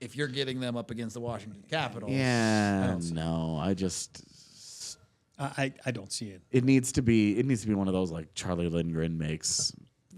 if you're getting them up against the Washington Capitals, Yeah, I don't see it. It needs to be one of those like Charlie Lindgren makes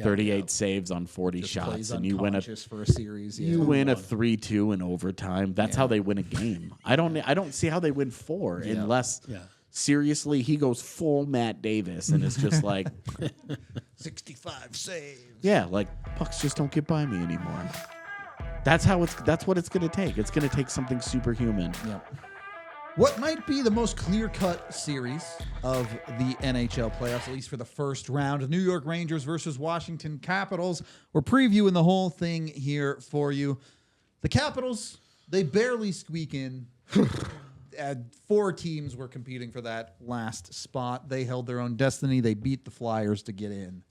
38 saves on 40 shots, and you win a for a series. You win a 3-2 in overtime. That's how they win a game. I don't see how they win 4 unless seriously he goes full Matt Davis and it's just like 65 saves. Yeah, like pucks just don't get by me anymore. That's what it's going to take. It's going to take something superhuman. Yep. What might be the most clear-cut series of the NHL playoffs, at least for the first round, New York Rangers versus Washington Capitals. We're previewing the whole thing here for you. The Capitals, they barely squeak in. 4 teams were competing for that last spot. They held their own destiny. They beat the Flyers to get in.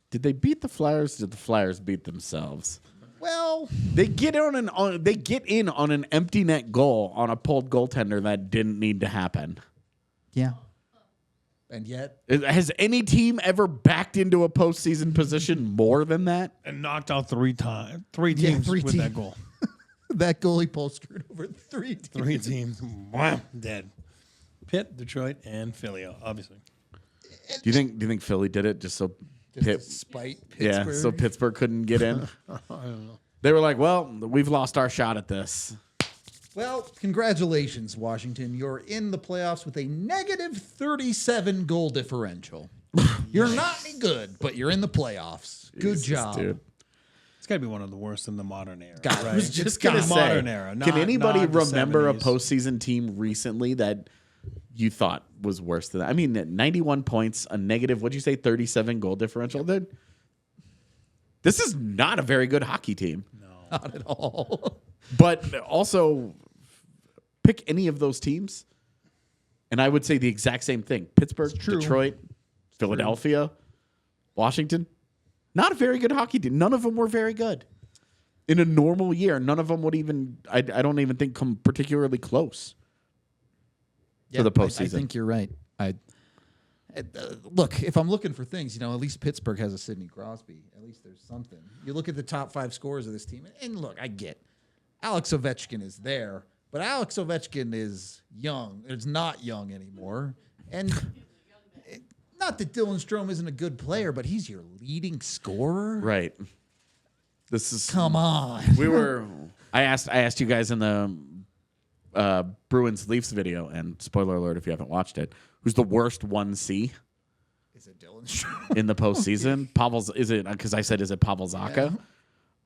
Did they beat the Flyers? Did the Flyers beat themselves? Well, they get in on an empty net goal on a pulled goaltender that didn't need to happen. Yeah. And yet, has any team ever backed into a postseason position more than that? And knocked out 3 times. 3 teams with that goal. That goalie post screwed over 3 teams. 3 teams. Wow, dead. Pitt, Detroit, and Philly, obviously. Do you think Philly did it just so spite Pittsburgh? Yeah, so Pittsburgh couldn't get in? I don't know. They were like, well, we've lost our shot at this. Well, congratulations, Washington. You're in the playoffs with a negative 37 goal differential. You're not any good, but you're in the playoffs. Good job. Dude. It's got to be one of the worst in the modern era. God, right? I was just gonna say, modern era. Can anybody not the remember 70s. a postseason team recently that you thought was worse than that? I mean, 91 points, a negative, what'd you say, 37 goal differential? This is not a very good hockey team. No. Not at all. But also, pick any of those teams, and I would say the exact same thing. Pittsburgh, Detroit, Philadelphia, Washington. Not a very good hockey team. None of them were very good. In a normal year, none of them would even, I don't even think, come particularly close for the postseason. I think you're right. Look, if I'm looking for things, at least Pittsburgh has a Sidney Crosby. At least there's something. You look at the top 5 scorers of this team, and look, I get Alex Ovechkin is there, but Alex Ovechkin is young. It's not young anymore. And not that Dylan Strome isn't a good player, but he's your leading scorer. Right. This is Come on. I asked you guys in the Bruins Leafs video, and spoiler alert if you haven't watched it, who's the worst 1C? Is it Dylan Strome? In the postseason? Is it Pavel Zacha? Yeah.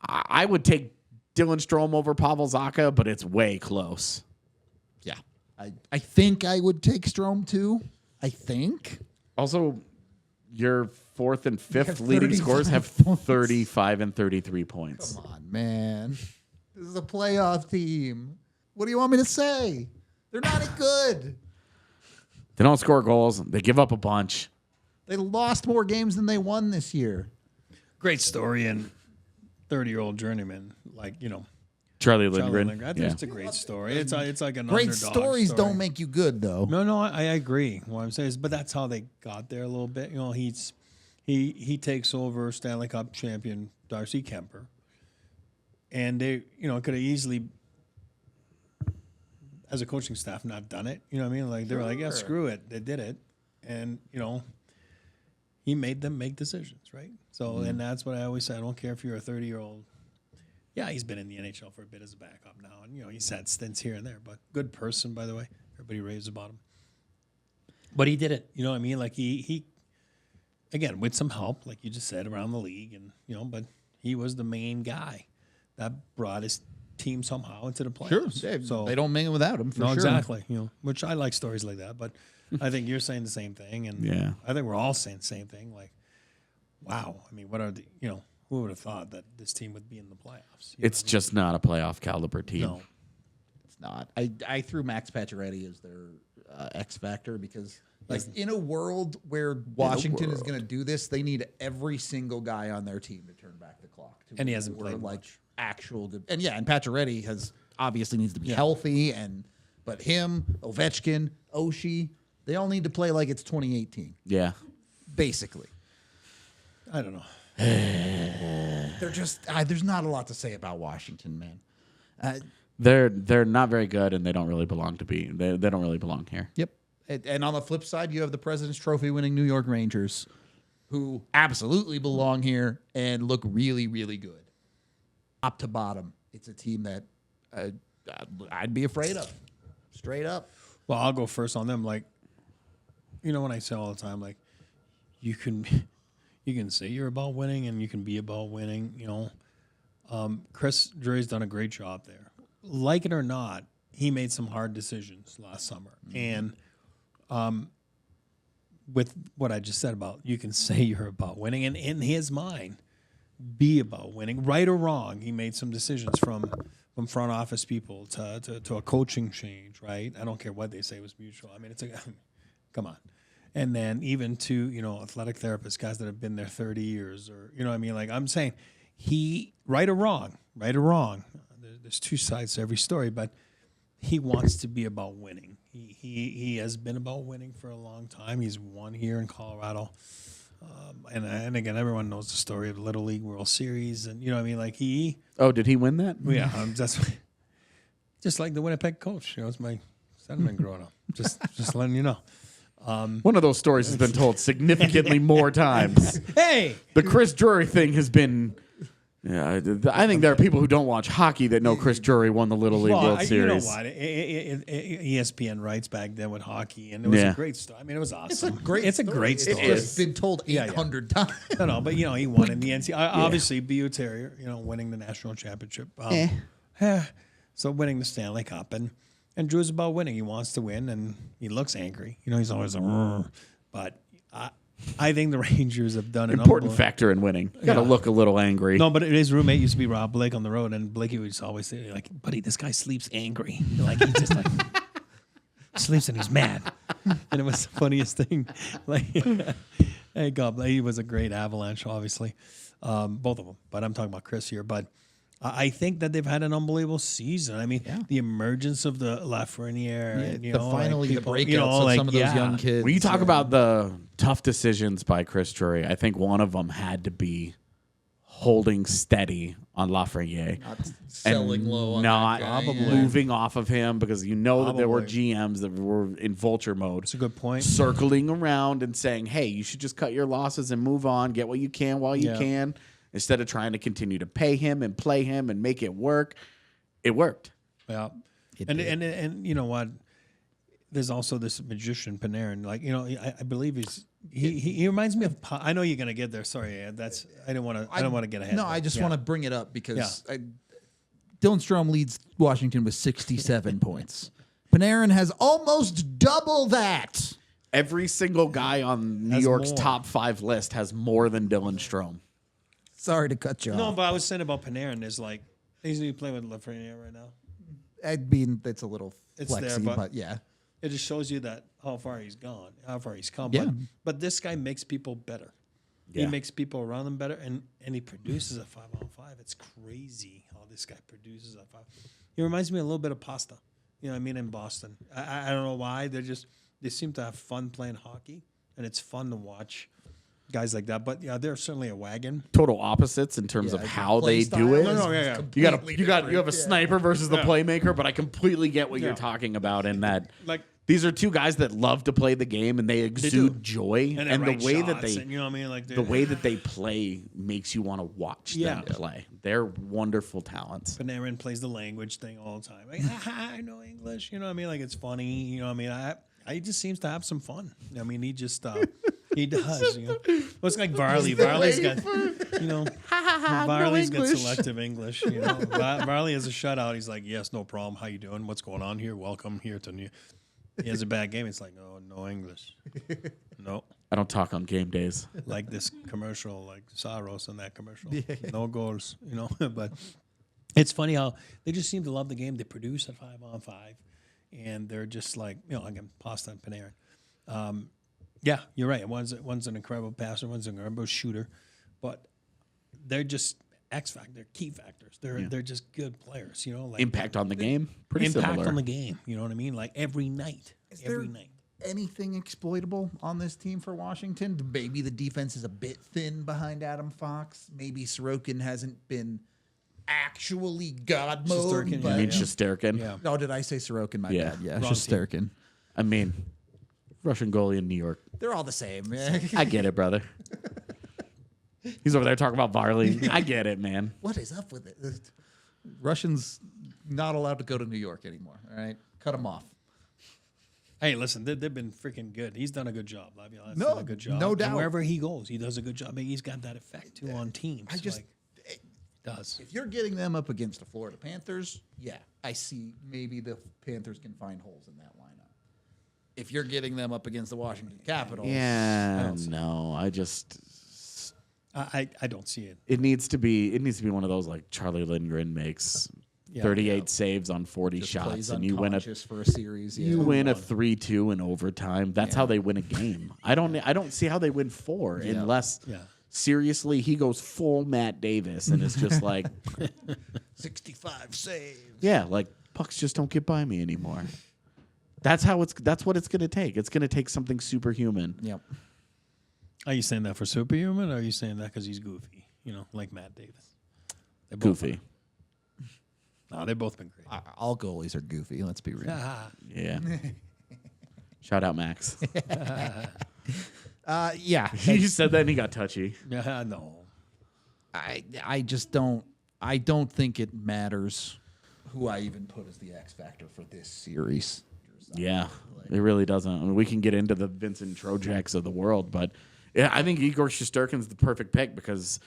I would take Dylan Strome over Pavel Zacha, but it's way close. Yeah. I think I would take Strome too. I think. Also, your 4th and 5th have leading 35 scorers have points. 35 and 33 points. Come on, man. This is a playoff team. What do you want me to say? They're not any good. They don't score goals. They give up a bunch. They lost more games than they won this year. Great story and 30-year-old journeyman, Charlie Lindgren. I think it's a great story. It's like an Great underdog stories story. don't make you good, though. No, I agree. What I'm saying is, but that's how they got there a little bit. He takes over Stanley Cup champion Darcy Kemper, and they, could have easily, as a coaching staff, not done it. You know what I mean? Like they were like, yeah, screw it, they did it, and he made them make decisions, right? So, and that's what I always say. I don't care if you're a 30-year-old. Yeah, he's been in the NHL for a bit as a backup now, and he's had stints here and there. But good person, by the way. Everybody raves about him. But he did it. You know what I mean? Like he again with some help, like you just said, around the league, and but he was the main guy that brought his team somehow into the playoffs. Sure, so they don't make it without him. For sure. Exactly. Which I like stories like that. But I think you're saying the same thing, and Yeah. I think we're all saying the same thing. Like, wow. I mean, what are the who would have thought that this team would be in the playoffs? It's just not a playoff caliber team. No. It's not. I threw Max Pacioretty as their X factor because, in a world where Washington is going to do this, they need every single guy on their team to turn back the clock. And he hasn't played like much. actual good. And Pacioretty has obviously needs to be healthy, but him, Ovechkin, Oshie, they all need to play like it's 2018, Yeah. basically. I don't know. They're just there's not a lot to say about Washington, man. They're not very good, and they don't really belong to be. They don't really belong here. Yep. And on the flip side, you have the President's Trophy winning New York Rangers, who absolutely belong here and look really, really good. Top to bottom, it's a team that I'd be afraid of. Straight up. Well, I'll go first on them. Like, when I say all the time, like, you can say you're about winning and you can be about winning. Chris Drury's done a great job there. Like it or not, he made some hard decisions last summer, and with what I just said about you can say you're about winning, and in his mind, be about winning, right or wrong. He made some decisions from front office people to a coaching change, right? I don't care what they say it was mutual. I mean, come on. And then even to, athletic therapists, guys that have been there 30 years or, like I'm saying right or wrong, there's two sides to every story, but he wants to be about winning. He has been about winning for a long time. He's won here in Colorado. And again, everyone knows the story of the Little League World Series, and Oh, did he win that? Yeah, that's just like the Winnipeg coach. It's my sentiment growing up. Just letting you know. One of those stories has been told significantly more times. Hey, the Chris Drury thing has been. Yeah, I think there are people who don't watch hockey that know Chris Drury won the Little League World Series. You know what? ESPN writes back then with hockey, and it was a great story. I mean, it was awesome. It's a great story. It's been told 800 times. No, but he won in the NCAA. Obviously, BU Terrier, winning the national championship. So winning the Stanley Cup, and Drew's about winning. He wants to win, and he looks angry. He's always but. I think the Rangers have done an important factor in winning. Got to look a little angry. No, but his roommate used to be Rob Blake on the road, and Blakey would just always say, like, buddy, this guy sleeps angry. Like, he just, sleeps and he's mad. And it was the funniest thing. Like, hey, God, he was a great Avalanche, obviously. Both of them. But I'm talking about Chris here. But I think that they've had an unbelievable season. I mean, the emergence of the Lafreniere, and finally the breakouts of some of those young kids. When you talk about the tough decisions by Chris Drury, I think one of them had to be holding steady on Lafreniere, not selling low, on not that guy. moving off of him, because that there were GMs that were in vulture mode. That's a good point. Circling around and saying, "Hey, you should just cut your losses and move on. Get what you can while you can." Instead of trying to continue to pay him and play him and make it work, it worked. Yeah, and you know what? There's also this magician Panarin. Like I believe he reminds me of. I know you're gonna get there. Sorry, I don't want to get ahead. No, I just want to bring it up because Dylan Strome leads Washington with 67 points. Panarin has almost double that. Every single guy on New York's top 5 list has more than Dylan Strome. Sorry to cut you off. No, but I was saying about Panarin is like he's playing with Lafreniere right now. I mean, that's a little flexy, there, but yeah. It just shows you that how far he's gone, how far he's come. Yeah. But this guy makes people better. Yeah. He makes people around him better, and he produces a 5-on-5. It's crazy how this guy produces a 5. He reminds me a little bit of Pasta. In Boston. I don't know why. They seem to have fun playing hockey, and it's fun to watch guys like that. But they're certainly a wagon. Total opposites in terms of how they do it. You have a sniper versus the playmaker, but I completely get what you're talking about in that. Like, these are two guys that love to play the game, and they exude joy, and the way that they, the way that they play makes you want to watch them play. They're wonderful talents. Panarin plays the language thing all the time. Like, I know English. Like, it's funny. He just seems to have some fun. He just he does. Well, it's like Varley. Varley's got Varley's got selective English. Varley has a shutout. He's like, yes, no problem. How you doing? What's going on here? Welcome here to New. He has a bad game. It's like, oh, no English. No. I don't talk on game days. Like this commercial, like Saros in that commercial. No goals, But it's funny how they just seem to love the game. They produce a 5-on-5, and they're just like, again, Pasta and Panarin. Yeah, you're right. One's an incredible passer, one's an incredible shooter, but they're just X factor, they're key factors. They're just good players, Like impact on the game, pretty impact similar. on the game. You know what I mean? Like every night. Anything exploitable on this team for Washington? Maybe the defense is a bit thin behind Adam Fox. Maybe Sorokin hasn't been actually God mode. Shesterkin, But, You mean Shesterkin? Yeah. Oh, did I say Sorokin? My Yeah. bad. Yeah, Wrong Shesterkin. I mean, Russian goalie in New York. They're all the same. I get it, brother. He's over there talking about Varley. I get it, man. What is up with it? Russians not allowed to go to New York anymore. All right, cut them off. Hey, listen, they've been freaking good. He's done a good job. Laviolette's No, done a good job. no And doubt. wherever he goes, he does a good job. He's got that effect too on teams. I just does. if you're getting them up against the Florida Panthers, yeah, I see maybe the Panthers can find holes in that lineup. If you're getting them up against the Washington Capitals, Yeah, no, I just. I don't see it. It needs to be one of those like Charlie Lindgren makes 38 saves on 40 just shots, plays and you win a unconscious for a series. Yeah. you win a 3-2 in overtime. That's how they win a game. I don't see how they win 4 unless seriously he goes full Matt Davis and it's just like 65 saves. yeah, like pucks just don't get by me anymore. That's what it's going to take. It's going to take something superhuman. Yep. Are you saying that for Superhuman, or are you saying that because he's goofy? You know, like Matt Davis. They're both Goofy. No, they've both been great. All goalies are goofy. Let's be real. Yeah. Shout out Max. Yeah. He said that and he got touchy. No. I just don't. I don't think it matters who I even put as the X factor for this series. Yeah, it really doesn't. I mean, we can get into the Vincent Trojaks of the world, but yeah, I think Igor Shesterkin's the perfect pick because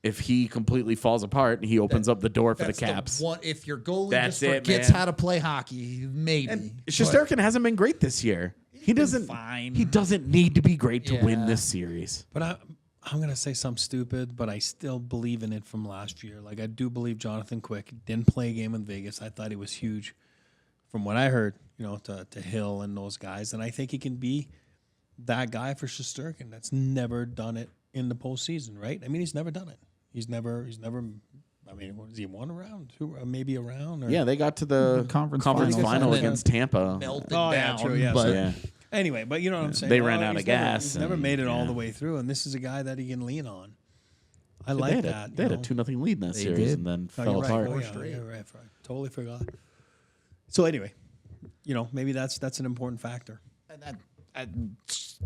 if he completely falls apart, he opens up the door for the Caps. If your goalie That's just it, forgets man. how to play hockey, maybe. And Shesterkin hasn't been great this year. He doesn't. fine. He doesn't need to be great to win Yeah. this series. But I'm going to say something stupid, but I still believe in it from last year. Like, I do believe Jonathan Quick didn't play a game in Vegas. I thought he was huge from what I heard, you know, to Hill and those guys. And I think he can be that guy for Shesterkin that's never done it in the postseason, right? I mean, he's never done it. He's never. I mean, what is he, one round, two, maybe a round? Or? Yeah, they got to the Conference conference finals final and then against Tampa. melted Oh, yeah, down. true, yeah, but sorry. Yeah. Anyway, but you know what I'm saying. They ran out he's of gas He's never and- made it all yeah. the way through, and this is a guy that he can lean on. I They like had that. They had a 2-0 lead in that They series did. and then Oh, fell you're right. apart. Oh, yeah, you're right. Totally forgot. So anyway, you know, maybe that's an important factor. And I'd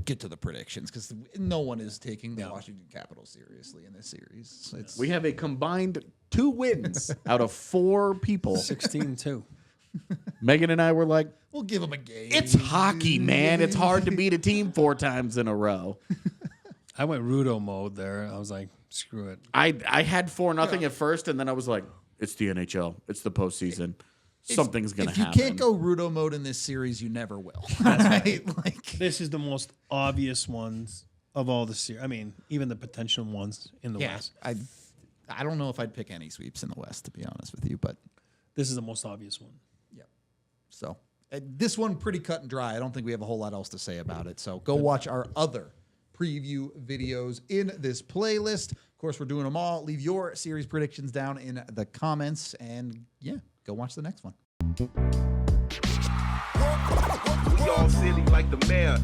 get to the predictions because no one is taking the Washington Capitals seriously in this series. It's We have a combined 2 wins out of 4 people. 16-2. Megan and I were like, we'll give them a game. it's hockey, man. It's hard to beat a team 4 times in a row. I went Rudo mode there. I was like, screw it. I had 4-0 at first, and then I was like, it's the NHL. It's the postseason. Something's going to If you happen. can't go Rudo mode in this series, you never will. Right? Like This is the most obvious ones of all the series. I mean, even the potential ones in the West. I don't know if I'd pick any sweeps in the West, to be honest with you, but This is the most obvious one. yeah. So this one pretty cut and dry. I don't think we have a whole lot else to say about it. So go watch our other preview videos in this playlist. Of course, we're doing them all. Leave your series predictions down in the comments, and yeah, go watch the next one. We all silly like the mayor.